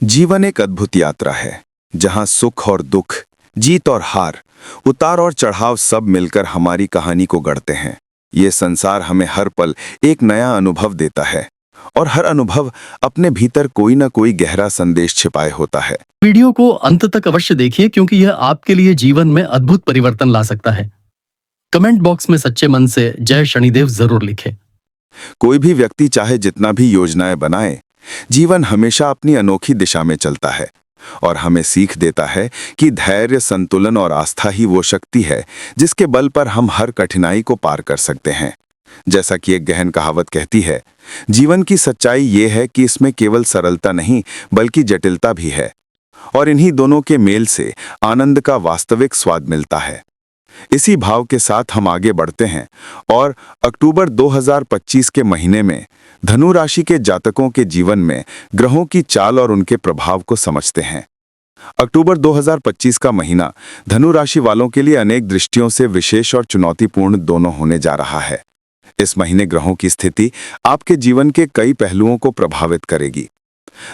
जीवन एक अद्भुत यात्रा है जहां सुख और दुख, जीत और हार, उतार और चढ़ाव सब मिलकर हमारी कहानी को गढ़ते हैं। ये संसार हमें हर पल एक नया अनुभव देता है और हर अनुभव अपने भीतर कोई ना कोई गहरा संदेश छिपाए होता है। वीडियो को अंत तक अवश्य देखिए क्योंकि यह आपके लिए जीवन में अद्भुत परिवर्तन ला सकता है। कमेंट बॉक्स में सच्चे मन से जय शनिदेव जरूर लिखें। कोई भी व्यक्ति चाहे जितना भी योजनाएं बनाए, जीवन हमेशा अपनी अनोखी दिशा में चलता है और हमें सीख देता है कि धैर्य, संतुलन और आस्था ही वो शक्ति है जिसके बल पर हम हर कठिनाई को पार कर सकते हैं। जैसा कि एक गहन कहावत कहती है, जीवन की सच्चाई ये है कि इसमें केवल सरलता नहीं बल्कि जटिलता भी है और इन्हीं दोनों के मेल से आनंद का वास्तविक स्वाद मिलता है। इसी भाव के साथ हम आगे बढ़ते हैं और अक्टूबर 2025 के महीने में धनु राशि के जातकों के जीवन में ग्रहों की चाल और उनके प्रभाव को समझते हैं। अक्टूबर 2025 का महीना धनु राशि वालों के लिए अनेक दृष्टियों से विशेष और चुनौतीपूर्ण दोनों होने जा रहा है। इस महीने ग्रहों की स्थिति आपके जीवन के कई पहलुओं को प्रभावित करेगी।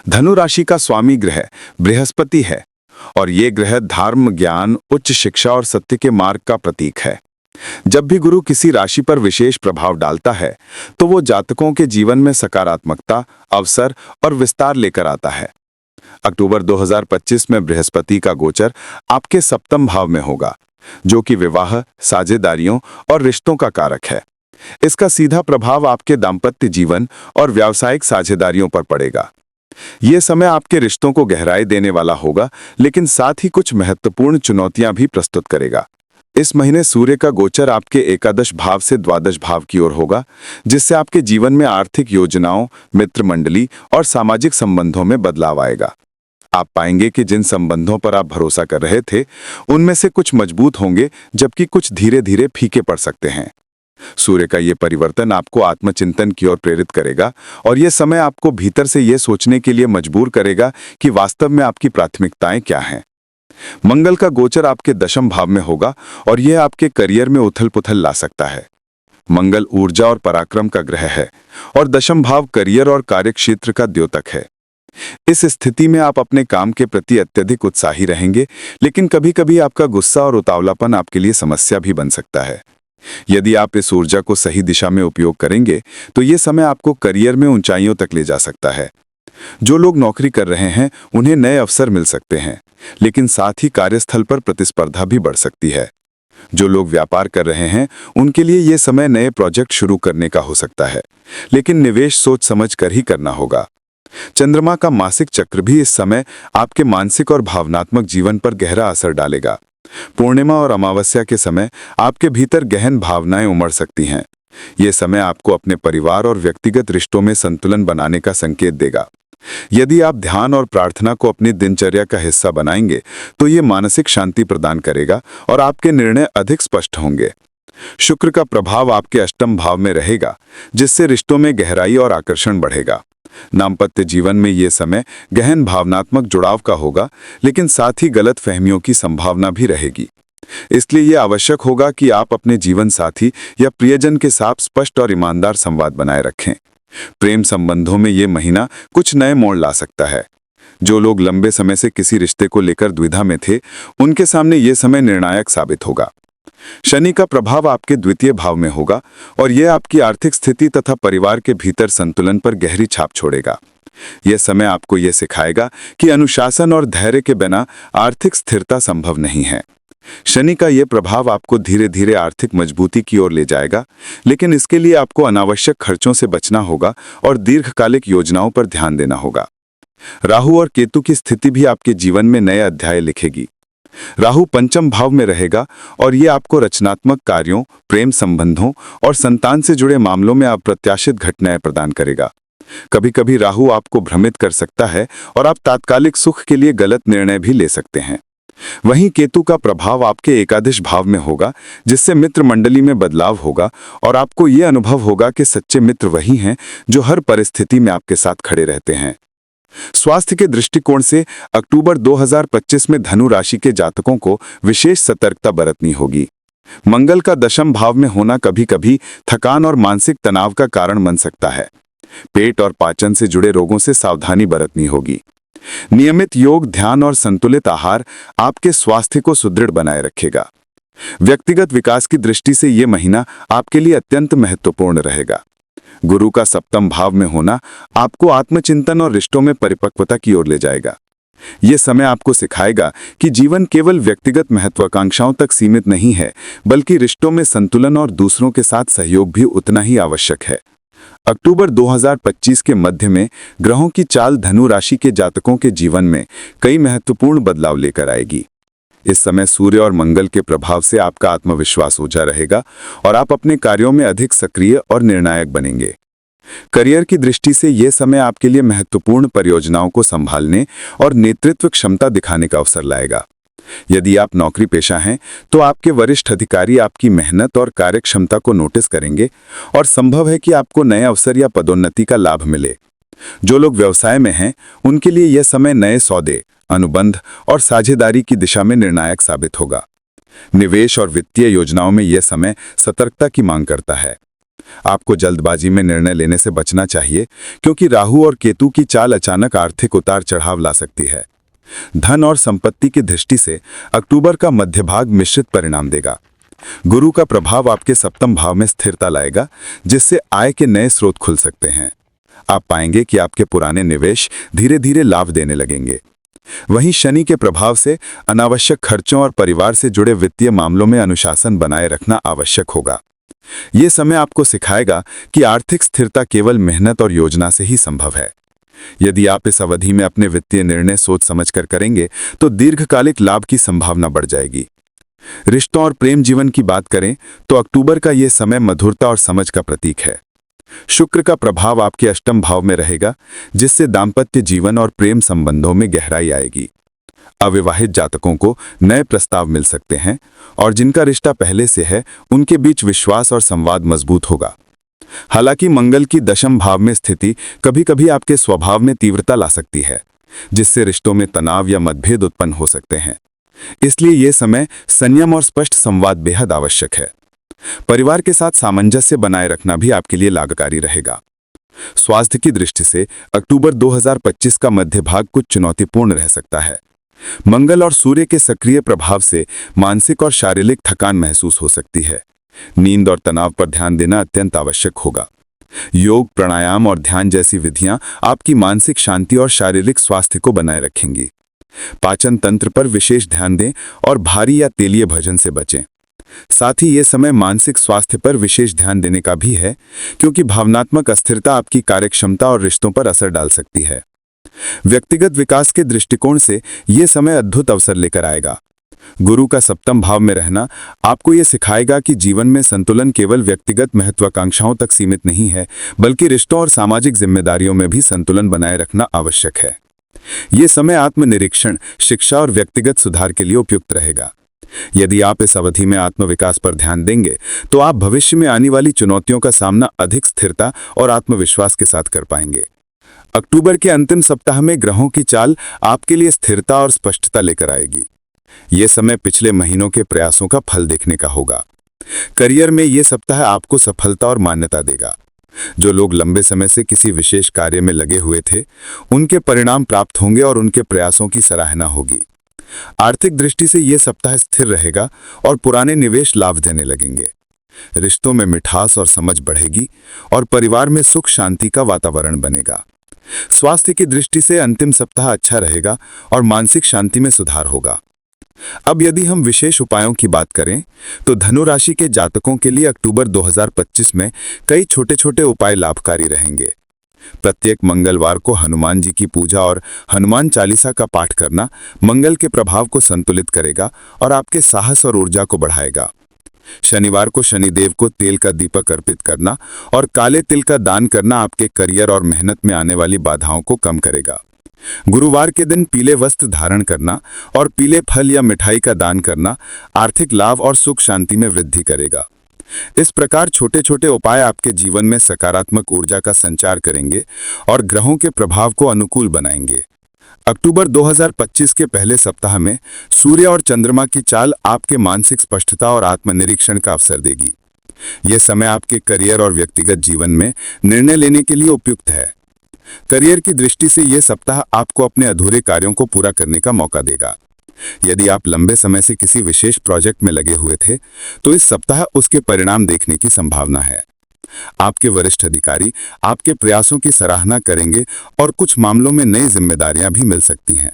धनु राशि का स्वामी ग्रह बृहस्पति है और ये ग्रह धर्म, ज्ञान, उच्च शिक्षा और सत्य के मार्ग का प्रतीक है। जब भी गुरु किसी राशि पर विशेष प्रभाव डालता है तो वो जातकों के जीवन में सकारात्मकता, अवसर और विस्तार लेकर आता है। अक्टूबर 2025 में बृहस्पति का गोचर आपके सप्तम भाव में होगा, जो कि विवाह, साझेदारियों और रिश्तों का कारक है। इसका सीधा प्रभाव आपके दाम्पत्य जीवन और व्यावसायिक साझेदारियों पर पड़ेगा। ये समय आपके रिश्तों को गहराई देने वाला होगा, लेकिन साथ ही कुछ महत्वपूर्ण चुनौतियां भी प्रस्तुत करेगा। इस महीने सूर्य का गोचर आपके एकादश भाव से द्वादश भाव की ओर होगा, जिससे आपके जीवन में आर्थिक योजनाओं, मित्र मंडली और सामाजिक संबंधों में बदलाव आएगा। आप पाएंगे कि जिन संबंधों पर आप भरोसा कर रहे थे, उनमें से कुछ मजबूत होंगे, जबकि कुछ धीरे धीरे फीके पड़ सकते हैं। सूर्य का ये परिवर्तन आपको आत्मचिंतन की ओर प्रेरित करेगा और ये समय आपको भीतर से ये सोचने के लिए मजबूर करेगा कि वास्तव में आपकी प्राथमिकताएं क्या हैं। मंगल का गोचर आपके दशम भाव में होगा और यह आपके करियर में उथल-पुथल ला सकता है। मंगल ऊर्जा और पराक्रम का ग्रह है और दशम भाव करियर और कार्यक्षेत्र का द्योतक है। इस स्थिति में आप अपने काम के प्रति अत्यधिक उत्साही रहेंगे, लेकिन कभी-कभी आपका गुस्सा और उतावलापन आपके लिए समस्या भी बन सकता है। यदि आप इस ऊर्जा को सही दिशा में उपयोग करेंगे तो ये समय आपको करियर में ऊंचाइयों तक ले जा सकता है। जो लोग नौकरी कर रहे हैं उन्हें नए अवसर मिल सकते हैं, लेकिन साथ ही कार्यस्थल पर प्रतिस्पर्धा भी बढ़ सकती है। जो लोग व्यापार कर रहे हैं उनके लिए ये समय नए प्रोजेक्ट शुरू करने का हो सकता है, लेकिन निवेश सोच समझ कर ही करना होगा। चंद्रमा का मासिक चक्र भी इस समय आपके मानसिक और भावनात्मक जीवन पर गहरा असर डालेगा। पूर्णिमा और अमावस्या के समय आपके भीतर गहन भावनाएं उमड़ सकती हैं। ये समय आपको अपने परिवार और व्यक्तिगत रिश्तों में संतुलन बनाने का संकेत देगा। यदि आप ध्यान और प्रार्थना को अपनी दिनचर्या का हिस्सा बनाएंगे तो ये मानसिक शांति प्रदान करेगा और आपके निर्णय अधिक स्पष्ट होंगे। शुक्र का प्रभाव आपके अष्टम भाव में रहेगा, जिससे रिश्तों में गहराई और आकर्षण बढ़ेगा। दाम्पत्य जीवन में ये समय गहन भावनात्मक जुड़ाव का होगा, लेकिन साथ ही गलत फहमियों की संभावना भी रहेगी। इसलिए ये आवश्यक होगा कि आप अपने जीवन साथी या प्रियजन के साथ स्पष्ट और ईमानदार संवाद बनाए रखें। प्रेम संबंधों में ये महीना कुछ नए मोड़ ला सकता है। जो लोग लंबे समय से किसी रिश्ते को लेकर द्विधा में थे, उनके सामने ये समय निर्णायक साबित होगा। शनि का प्रभाव आपके द्वितीय भाव में होगा और यह आपकी आर्थिक स्थिति तथा परिवार के भीतर संतुलन पर गहरी छाप छोड़ेगा। यह समय आपको यह सिखाएगा कि अनुशासन और धैर्य के बिना आर्थिक स्थिरता संभव नहीं है। शनि का यह प्रभाव आपको धीरे धीरे आर्थिक मजबूती की ओर ले जाएगा, लेकिन इसके लिए आपको अनावश्यक खर्चों से बचना होगा और दीर्घकालिक योजनाओं पर ध्यान देना होगा। राहु और केतु की स्थिति भी आपके जीवन में नए अध्याय लिखेगी। राहु पंचम भाव में रहेगा और ये आपको रचनात्मक कार्यों, प्रेम संबंधों और संतान से जुड़े मामलों में अप्रत्याशित घटनाएं प्रदान करेगा। कभी-कभी राहु आपको भ्रमित कर सकता है और आप तात्कालिक सुख के लिए गलत निर्णय भी ले सकते हैं। वहीं केतु का प्रभाव आपके एकादश भाव में होगा, जिससे मित्र मंडली में बदलाव होगा और आपको ये अनुभव होगा कि सच्चे मित्र वही हैं जो हर परिस्थिति में आपके साथ खड़े रहते हैं। स्वास्थ्य के दृष्टिकोण से अक्टूबर 2025 में धनु राशि के जातकों को विशेष सतर्कता बरतनी होगी। मंगल का दशम भाव में होना कभी-कभी थकान और मानसिक तनाव का कारण बन सकता है। पेट और पाचन से जुड़े रोगों से सावधानी बरतनी होगी। नियमित योग, ध्यान और संतुलित आहार आपके स्वास्थ्य को सुदृढ़ बनाए रखेगा। व्यक्तिगत विकास की दृष्टि से ये महीना आपके लिए अत्यंत महत्वपूर्ण रहेगा। गुरु का सप्तम भाव में होना आपको आत्मचिंतन और रिश्तों में परिपक्वता की ओर ले जाएगा। ये समय आपको सिखाएगा कि जीवन केवल व्यक्तिगत महत्वाकांक्षाओं तक सीमित नहीं है, बल्कि रिश्तों में संतुलन और दूसरों के साथ सहयोग भी उतना ही आवश्यक है। अक्टूबर 2025 के मध्य में ग्रहों की चाल धनु राशि के जातकों के जीवन में कई महत्वपूर्ण बदलाव लेकर आएगी। इस समय सूर्य और मंगल के प्रभाव से आपका आत्मविश्वास ऊंचा रहेगा और आप अपने कार्यों में अधिक सक्रिय और निर्णायक बनेंगे। करियर की दृष्टि से यह समय आपके लिए महत्वपूर्ण परियोजनाओं को संभालने और नेतृत्व क्षमता दिखाने का अवसर लाएगा। यदि आप नौकरी पेशा हैं, तो आपके वरिष्ठ अधिकारी आपकी मेहनत और कार्यक्षमता को नोटिस करेंगे और संभव है कि आपको नए अवसर या पदोन्नति का लाभ मिले। जो लोग व्यवसाय में हैं, उनके लिए यह समय नए सौदे, अनुबंध और साझेदारी की दिशा में निर्णायक साबित होगा। निवेश और वित्तीय योजनाओं में यह समय सतर्कता की मांग करता है। आपको जल्दबाजी में निर्णय लेने से बचना चाहिए, क्योंकि राहु और केतु की चाल अचानक आर्थिक उतार चढ़ाव ला सकती है। धन और संपत्ति की दृष्टि से अक्टूबर का मध्य भाग मिश्रित परिणाम देगा। गुरु का प्रभाव आपके सप्तम भाव में स्थिरता लाएगा, जिससे आय के नए स्रोत खुल सकते हैं। आप पाएंगे कि आपके पुराने निवेश धीरे धीरे लाभ देने लगेंगे। वहीं शनि के प्रभाव से अनावश्यक खर्चों और परिवार से जुड़े वित्तीय मामलों में अनुशासन बनाए रखना आवश्यक होगा। ये समय आपको सिखाएगा कि आर्थिक स्थिरता केवल मेहनत और योजना से ही संभव है। यदि आप इस अवधि में अपने वित्तीय निर्णय सोच समझकर करेंगे, तो दीर्घकालिक लाभ की संभावना बढ़ जाएगी। रिश्तों और प्रेम जीवन की बात करें तो अक्टूबर का यह समय मधुरता और समझ का प्रतीक है। शुक्र का प्रभाव आपके अष्टम भाव में रहेगा, जिससे दाम्पत्य जीवन और प्रेम संबंधों में गहराई आएगी। अविवाहित जातकों को नए प्रस्ताव मिल सकते हैं और जिनका रिश्ता पहले से है, उनके बीच विश्वास और संवाद मजबूत होगा। हालांकि मंगल की दशम भाव में स्थिति कभी-कभी आपके स्वभाव में तीव्रता ला सकती है, जिससे रिश्तों में तनाव या मतभेद उत्पन्न हो सकते हैं। इसलिए यह समय संयम और स्पष्ट संवाद बेहद आवश्यक है। परिवार के साथ सामंजस्य बनाए रखना भी आपके लिए लाभकारी रहेगा। स्वास्थ्य की दृष्टि से अक्टूबर 2025 का मध्य भाग कुछ चुनौतीपूर्ण रह सकता है। मंगल और सूर्य के सक्रिय प्रभाव से मानसिक और शारीरिक थकान महसूस हो सकती है। नींद और तनाव पर ध्यान देना अत्यंत आवश्यक होगा। योग, प्राणायाम और ध्यान जैसी विधियां आपकी मानसिक शांति और शारीरिक स्वास्थ्य को बनाए रखेंगी। पाचन तंत्र पर विशेष ध्यान दें और भारी या तेलीय भोजन से बचें। साथ ही ये समय मानसिक स्वास्थ्य पर विशेष ध्यान देने का भी है, क्योंकि भावनात्मक अस्थिरता आपकी कार्यक्षमता और रिश्तों पर असर डाल सकती है। व्यक्तिगत विकास के दृष्टिकोण से यह समय अद्भुत अवसर लेकर आएगा। गुरु का सप्तम भाव में रहना आपको यह सिखाएगा कि जीवन में संतुलन केवल व्यक्तिगत महत्वाकांक्षाओं तक सीमित नहीं है, बल्कि रिश्तों और सामाजिक जिम्मेदारियों में भी संतुलन बनाए रखना आवश्यक है। ये समय आत्मनिरीक्षण, शिक्षा और व्यक्तिगत सुधार के लिए उपयुक्त रहेगा। यदि आप इस अवधि में आत्मविकास पर ध्यान देंगे, तो आप भविष्य में आने वाली चुनौतियों का सामना अधिक स्थिरता और आत्मविश्वास के साथ कर पाएंगे। अक्टूबर के अंतिम सप्ताह में ग्रहों की चाल आपके लिए स्थिरता और स्पष्टता लेकर आएगी। यह समय पिछले महीनों के प्रयासों का फल देखने का होगा। करियर में यह सप्ताह आपको सफलता और मान्यता देगा। जो लोग लंबे समय से किसी विशेष कार्य में लगे हुए थे, उनके परिणाम प्राप्त होंगे और उनके प्रयासों की सराहना होगी। आर्थिक दृष्टि से यह सप्ताह स्थिर रहेगा और पुराने निवेश लाभ देने लगेंगे। रिश्तों में मिठास और समझ बढ़ेगी और परिवार में सुख शांति का वातावरण बनेगा। स्वास्थ्य की दृष्टि से अंतिम सप्ताह अच्छा रहेगा और मानसिक शांति में सुधार होगा। अब यदि हम विशेष उपायों की बात करें, तो धनु राशि के जातकों के लिए अक्टूबर 2025 में कई छोटे छोटे उपाय लाभकारी रहेंगे। प्रत्येक मंगलवार को हनुमान जी की पूजा और हनुमान चालीसा का पाठ करना मंगल के प्रभाव को संतुलित करेगा और आपके साहस और ऊर्जा को बढ़ाएगा। शनिवार को शनिदेव को तेल का दीपक अर्पित करना और काले तिल का दान करना आपके करियर और मेहनत में आने वाली बाधाओं को कम करेगा। गुरुवार के दिन पीले वस्त्र धारण करना और पीले फल या मिठाई का दान करना आर्थिक लाभ और सुख शांति में वृद्धि करेगा। इस प्रकार छोटे छोटे उपाय आपके जीवन में सकारात्मक ऊर्जा का संचार करेंगे और ग्रहों के प्रभाव को अनुकूल बनाएंगे। अक्टूबर 2025 के पहले सप्ताह में सूर्य और चंद्रमा की चाल आपके मानसिक स्पष्टता और आत्मनिरीक्षण का अवसर देगी। यह समय आपके करियर और व्यक्तिगत जीवन में निर्णय लेने के लिए उपयुक्त है। करियर की दृष्टि से यह सप्ताह आपको अपने अधूरे कार्यों को पूरा करने का मौका देगा। यदि आप लंबे समय से किसी विशेष प्रोजेक्ट में लगे हुए थे, तो इस सप्ताह उसके परिणाम देखने की संभावना है। आपके वरिष्ठ अधिकारी आपके प्रयासों की सराहना करेंगे और कुछ मामलों में नई जिम्मेदारियां भी मिल सकती हैं।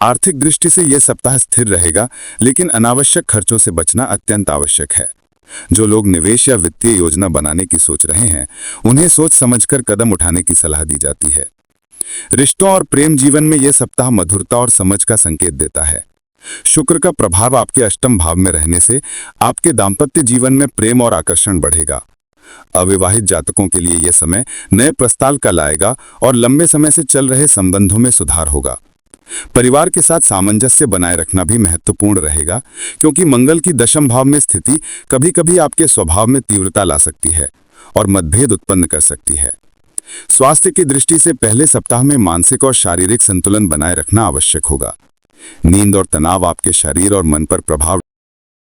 आर्थिक दृष्टि से यह सप्ताह स्थिर रहेगा, लेकिन अनावश्यक खर्चों से बचना अत्यंत आवश्यक है। जो लोग निवेश या वित्तीय योजना बनाने की सोच रहे हैं, उन्हें सोच समझकर कदम उठाने की सलाह दी जाती है। रिश्तों और प्रेम जीवन में यह सप्ताह मधुरता और समझ का संकेत देता है। शुक्र का प्रभाव आपके अष्टम भाव में रहने से आपके दाम्पत्य जीवन में प्रेम और आकर्षण बढ़ेगा। अविवाहित जातकों के लिए यह समय नए प्रस्ताव का लाएगा और लंबे समय से चल रहे संबंधों में सुधार होगा। परिवार के साथ सामंजस्य बनाए रखना भी महत्वपूर्ण रहेगा, क्योंकि मंगल की दशम भाव में स्थिति कभी-कभी आपके स्वभाव में तीव्रता ला सकती है और मतभेद उत्पन्न कर सकती है। स्वास्थ्य की दृष्टि से पहले सप्ताह में मानसिक और शारीरिक संतुलन बनाए रखना आवश्यक होगा। नींद और तनाव आपके शरीर और मन पर प्रभाव